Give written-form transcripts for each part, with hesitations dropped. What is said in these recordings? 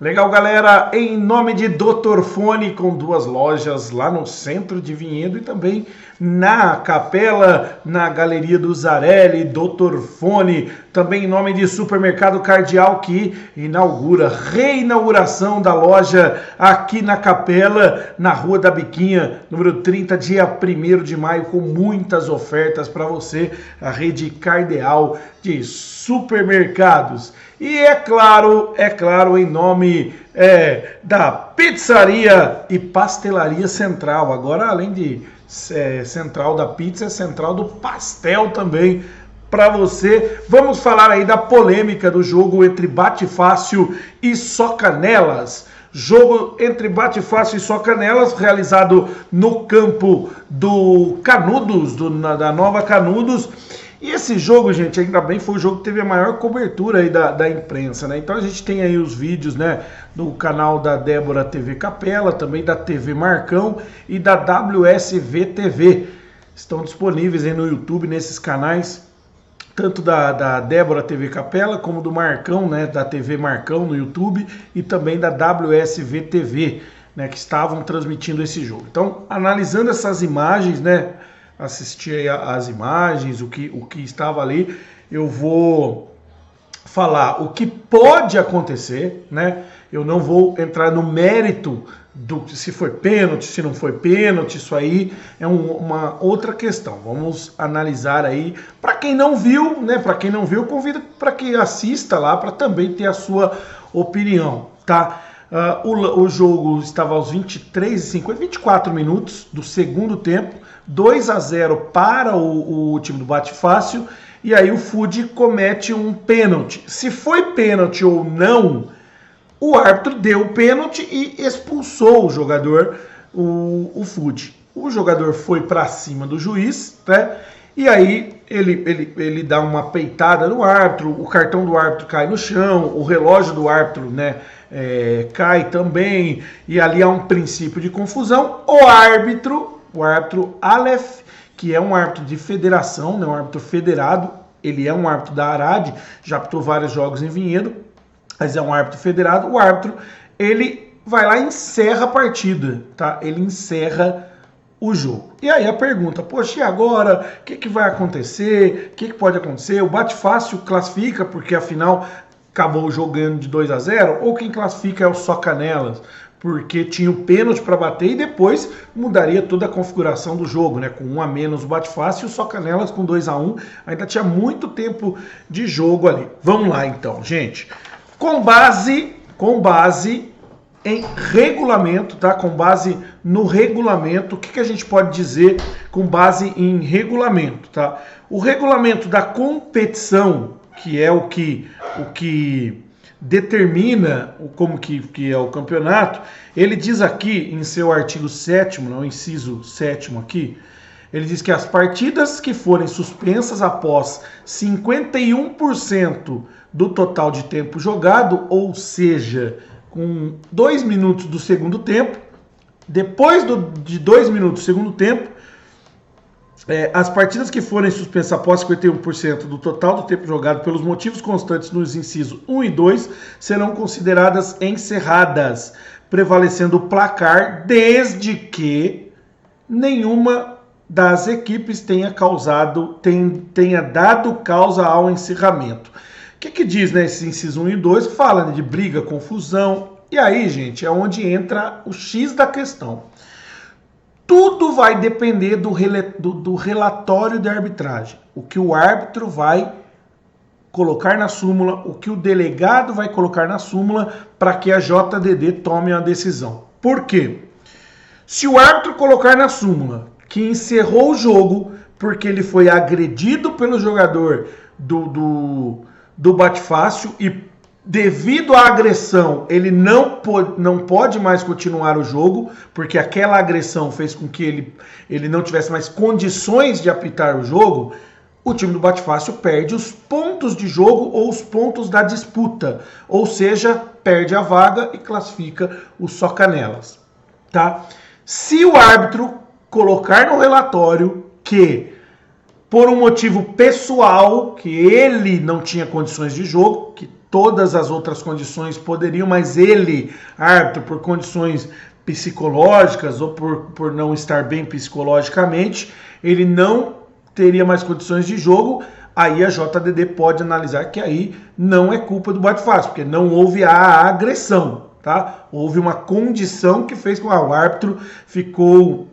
Legal, galera, em nome de Dr. Fone, com 2 lojas lá no centro de Vinhedo e também na Capela, na Galeria do Zarelli, Dr. Fone, também em nome de Supermercado Cardial, que reinauguração da loja aqui na Capela, na Rua da Biquinha, número 30, dia 1º de maio, com muitas ofertas para você, a rede cardeal de supermercados. E é claro, em nome da Pizzaria e Pastelaria Central. Agora, além de central da pizza, é central do pastel também para você. Vamos falar aí da polêmica do jogo entre Bate Fácil e Socanelas. Jogo entre Bate Fácil e Socanelas, realizado no campo do Canudos, da Nova Canudos. E esse jogo, gente, ainda bem, foi o jogo que teve a maior cobertura aí da imprensa, né? Então a gente tem aí os vídeos, né, do canal da Débora TV Capela, também da TV Marcão e da WSV TV. Estão disponíveis aí no YouTube, nesses canais, tanto da Débora TV Capela, como do Marcão, né, da TV Marcão no YouTube, e também da WSV TV, né, que estavam transmitindo esse jogo. Então, analisando essas imagens, né, assistir aí as imagens, o que estava ali, eu vou falar o que pode acontecer, né? Eu não vou entrar no mérito do se foi pênalti, se não foi pênalti, isso aí é uma outra questão. Vamos analisar aí. Para quem não viu, né? Para quem não viu, convido para que assista lá para também ter a sua opinião, tá? O jogo estava aos 24 minutos do segundo tempo, 2-0 para o time do Bate Fácil, e aí o Fudi comete um pênalti. Se foi pênalti ou não, o árbitro deu o pênalti e expulsou o jogador, o Fudi. O jogador foi para cima do juiz, né? E aí ele dá uma peitada no árbitro, o cartão do árbitro cai no chão, o relógio do árbitro, né, cai também, e ali há um princípio de confusão. O árbitro Aleph, que é um árbitro de federação, né, um árbitro federado, ele é um árbitro da Arad, já apitou vários jogos em Vinhedo, mas é um árbitro federado. O árbitro, ele vai lá e encerra a partida, tá? Ele encerra o jogo. E aí a pergunta, poxa, e agora? O que vai acontecer? O que pode acontecer? O Bate Fácil classifica, porque afinal acabou o jogo ganhando de 2-0, ou quem classifica é o Socanelas, porque tinha o pênalti para bater e depois mudaria toda a configuração do jogo, né? Com 1 a menos o Bate Fácil e o Socanelas com 2-1, ainda tinha muito tempo de jogo ali. Vamos lá então, gente. Com base em regulamento, tá? Com base no regulamento, o que a gente pode dizer com base em regulamento, tá? O regulamento da competição, que é o que determina como que é o campeonato, ele diz aqui em seu artigo 7º, no inciso 7º aqui, ele diz que as partidas que forem suspensas após 51% do total de tempo jogado, ou seja, com 2 minutos do segundo tempo, depois de 2 minutos do segundo tempo, as partidas que forem suspensas após 51% do total do tempo jogado pelos motivos constantes nos incisos 1 e 2 serão consideradas encerradas, prevalecendo o placar desde que nenhuma das equipes tenha dado causa ao encerramento. O que diz, né, esse inciso 1 e 2? Fala, né, de briga, confusão. E aí, gente, é onde entra o X da questão. Tudo vai depender do relatório de arbitragem. O que o árbitro vai colocar na súmula, o que o delegado vai colocar na súmula para que a JDD tome a decisão. Por quê? Se o árbitro colocar na súmula que encerrou o jogo porque ele foi agredido pelo jogador do Bate Fácil e devido à agressão, ele não pode mais continuar o jogo, porque aquela agressão fez com que ele não tivesse mais condições de apitar o jogo, o time do Bate Fácil perde os pontos de jogo ou os pontos da disputa, ou seja, perde a vaga e classifica o Socanelas, tá? Se o árbitro colocar no relatório que por um motivo pessoal, que ele não tinha condições de jogo, que todas as outras condições poderiam, mas ele, árbitro, por condições psicológicas ou por não estar bem psicologicamente, ele não teria mais condições de jogo. Aí a JDD pode analisar que aí não é culpa do bate-fácil, porque não houve a agressão, tá? Houve uma condição que fez com que o árbitro ficou,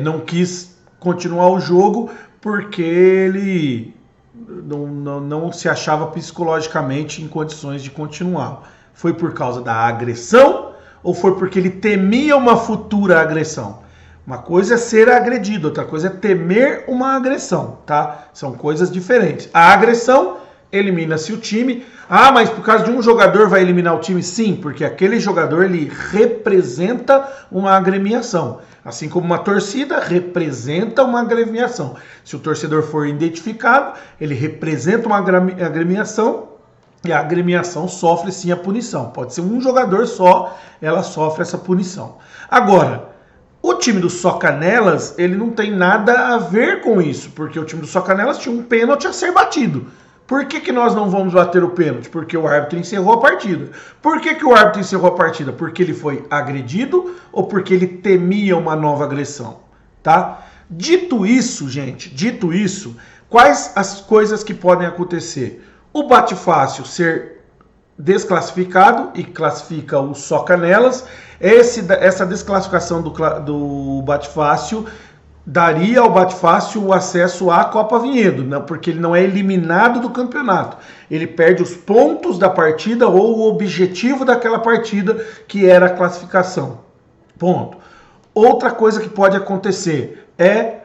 não quis continuar o jogo porque ele não se achava psicologicamente em condições de continuar. Foi por causa da agressão ou foi porque ele temia uma futura agressão? Uma coisa é ser agredido, outra coisa é temer uma agressão, tá? São coisas diferentes. A agressão, elimina-se o time. Ah, mas por causa de um jogador vai eliminar o time? Sim, porque aquele jogador, ele representa uma agremiação. Assim como uma torcida representa uma agremiação. Se o torcedor for identificado, ele representa uma agremiação e a agremiação sofre sim a punição. Pode ser um jogador só, ela sofre essa punição. Agora, o time do Só Canelas, ele não tem nada a ver com isso, porque o time do Só Canelas tinha um pênalti a ser batido. Por que nós não vamos bater o pênalti? Porque o árbitro encerrou a partida. Por que o árbitro encerrou a partida? Porque ele foi agredido ou porque ele temia uma nova agressão, tá? Dito isso, gente, dito isso, quais as coisas que podem acontecer? O bate-fácil ser desclassificado e classifica o Só Canelas. Essa desclassificação do bate-fácil daria ao bate-fácil o acesso à Copa Vinhedo, né? Porque ele não é eliminado do campeonato. Ele perde os pontos da partida ou o objetivo daquela partida, que era a classificação. Ponto. Outra coisa que pode acontecer é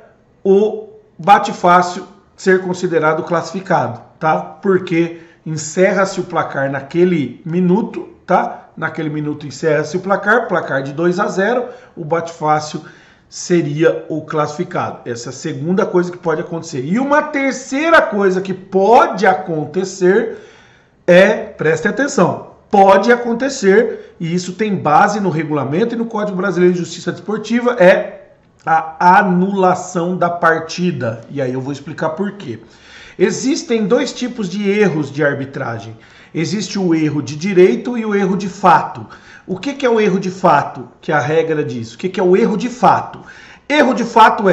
o bate-fácil ser considerado classificado, tá? Porque encerra-se o placar naquele minuto, tá? Naquele minuto encerra-se o placar de 2-0, o bate-fácil seria o classificado. Essa é a segunda coisa que pode acontecer. E uma terceira coisa que pode acontecer prestem atenção, pode acontecer, e isso tem base no regulamento e no Código Brasileiro de Justiça Desportiva, é a anulação da partida. E aí eu vou explicar por quê. Existem dois tipos de erros de arbitragem. Existe o erro de direito e o erro de fato. O que é o erro de fato? Que a regra diz. O que é o erro de fato? Erro de fato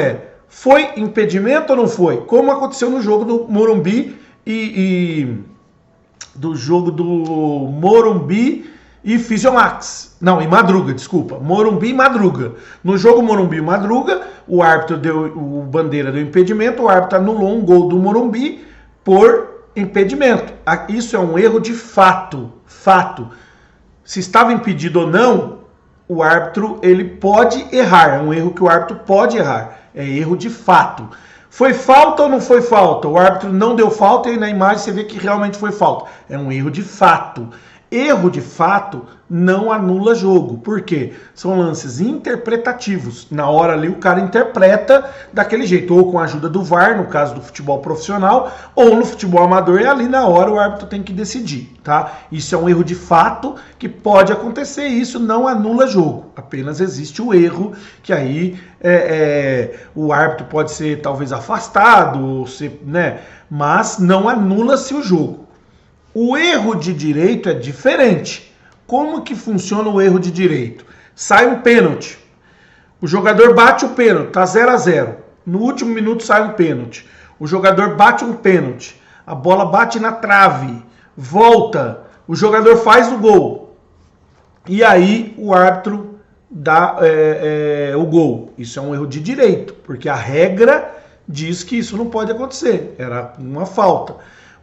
foi impedimento ou não foi? Como aconteceu no jogo do Morumbi e Fisiomax. Não, e Madruga, desculpa. Morumbi e Madruga. No jogo Morumbi e Madruga, o árbitro o bandeira deu impedimento, o árbitro anulou um gol do Morumbi por impedimento. Isso é um erro de fato. Fato. Se estava impedido ou não, o árbitro ele pode errar. É um erro que o árbitro pode errar. É erro de fato. Foi falta ou não foi falta? O árbitro não deu falta e na imagem você vê que realmente foi falta. É um erro de fato. Erro de fato não anula jogo. Por quê? São lances interpretativos. Na hora ali o cara interpreta daquele jeito, ou com a ajuda do VAR, no caso do futebol profissional, ou no futebol amador, e ali na hora o árbitro tem que decidir, tá? Isso é um erro de fato que pode acontecer, e isso não anula jogo. Apenas existe o erro, que aí o árbitro pode ser talvez afastado, né? Mas não anula-se o jogo. O erro de direito é diferente. Como que funciona o erro de direito? Sai um pênalti. O jogador bate o pênalti, tá 0-0. No último minuto sai um pênalti. O jogador bate um pênalti. A bola bate na trave. Volta. O jogador faz o gol. E aí o árbitro dá o gol. Isso é um erro de direito, porque a regra diz que isso não pode acontecer. Era uma falta.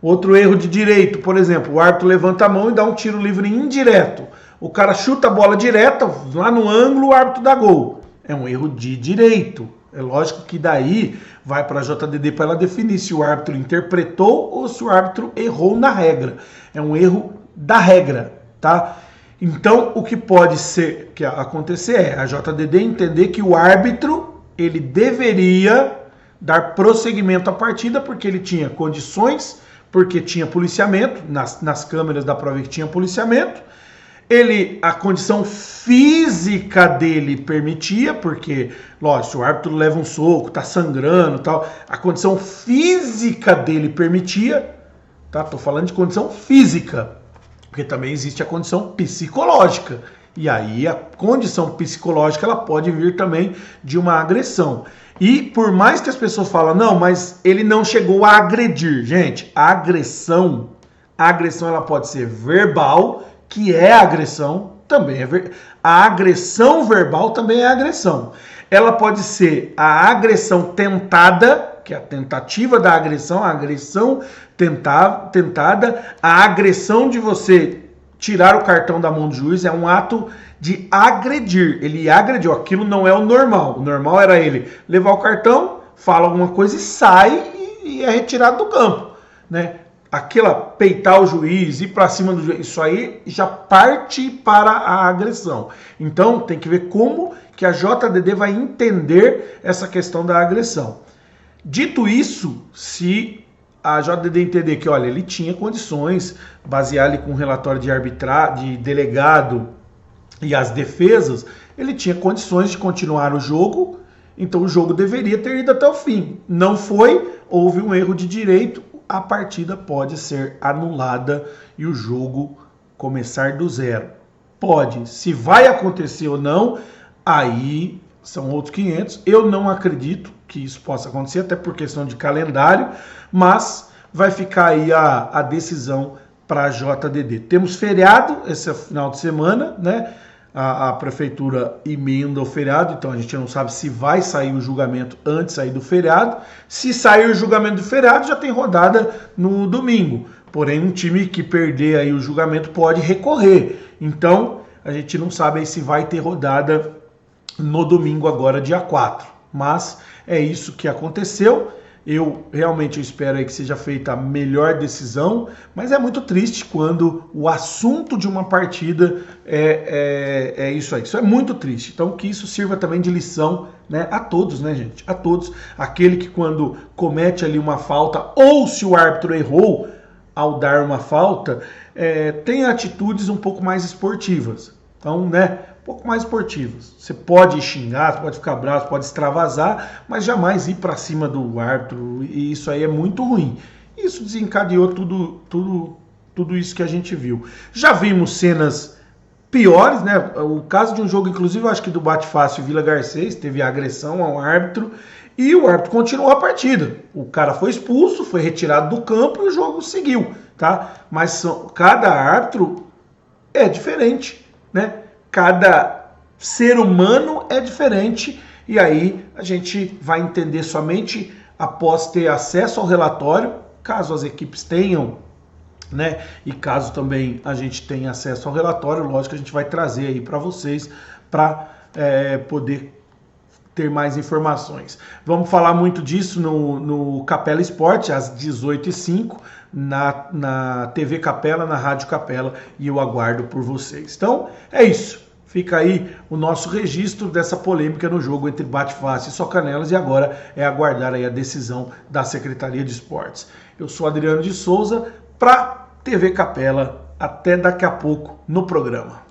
Outro erro de direito, por exemplo, o árbitro levanta a mão e dá um tiro livre indireto. O cara chuta a bola direta, lá no ângulo o árbitro dá gol. É um erro de direito. É lógico que daí vai para a JDD para ela definir se o árbitro interpretou ou se o árbitro errou na regra. É um erro da regra, tá? Então, o que pode acontecer é a JDD entender que o árbitro ele deveria dar prosseguimento à partida porque ele tinha condições, porque tinha policiamento, nas câmeras da prova que tinha policiamento, A condição física dele permitia, porque, lógico, se o árbitro leva um soco, tá sangrando e tal, a condição física dele permitia, tá? Tô falando de condição física, porque também existe a condição psicológica. E aí a condição psicológica ela pode vir também de uma agressão. E por mais que as pessoas falam, não, mas ele não chegou a agredir. Gente, a agressão ela pode ser verbal, que é agressão, também é a agressão verbal também é agressão. Ela pode ser a agressão tentada, que é a tentativa da agressão, a agressão tentada, a agressão de você tirar o cartão da mão do juiz é um ato de agredir. Ele agrediu, aquilo não é o normal. O normal era ele levar o cartão, fala alguma coisa e sai e é retirado do campo, né? Aquela peitar o juiz, ir para cima do juiz, isso aí já parte para a agressão. Então tem que ver como que a JDD vai entender essa questão da agressão. Dito isso, se a JDD entender que, olha, ele tinha condições, basear ali com o relatório de de delegado e as defesas, ele tinha condições de continuar o jogo, então o jogo deveria ter ido até o fim. Não foi, houve um erro de direito, a partida pode ser anulada e o jogo começar do zero. Pode. Se vai acontecer ou não, aí são outros 500. Eu não acredito que isso possa acontecer, até por questão de calendário, mas vai ficar aí a decisão para a JDD. Temos feriado esse final de semana, né? A prefeitura emenda o feriado, então a gente não sabe se vai sair o julgamento antes de sair do feriado. Se sair o julgamento do feriado, já tem rodada no domingo. Porém, um time que perder aí o julgamento pode recorrer. Então, a gente não sabe aí se vai ter rodada no domingo agora, dia 4. Mas é isso que aconteceu. Eu realmente espero aí que seja feita a melhor decisão, mas é muito triste quando o assunto de uma partida é isso aí. Isso é muito triste. Então que isso sirva também de lição, né, a todos, né, gente? A todos. Aquele que quando comete ali uma falta, ou se o árbitro errou ao dar uma falta, tem atitudes um pouco mais esportivas. Então, né, um pouco mais esportivos. Você pode xingar, você pode ficar bravo, pode extravasar, mas jamais ir para cima do árbitro, e isso aí é muito ruim. Isso desencadeou tudo isso que a gente viu. Já vimos cenas piores, né? O caso de um jogo, inclusive, eu acho que do Bate-Fácil Vila Garcês, teve agressão ao árbitro, e o árbitro continuou a partida. O cara foi expulso, foi retirado do campo e o jogo seguiu, tá? Mas cada árbitro é diferente, né? Cada ser humano é diferente e aí a gente vai entender somente após ter acesso ao relatório, caso as equipes tenham, né? E caso também a gente tenha acesso ao relatório, lógico que a gente vai trazer aí para vocês para poder ter mais informações. Vamos falar muito disso no Capela Esporte, às 18h05, na TV Capela, na Rádio Capela, e eu aguardo por vocês. Então, é isso. Fica aí o nosso registro dessa polêmica no jogo entre Bate-Fácil e Socanelas, e agora é aguardar aí a decisão da Secretaria de Esportes. Eu sou Adriano de Souza, para TV Capela. Até daqui a pouco no programa.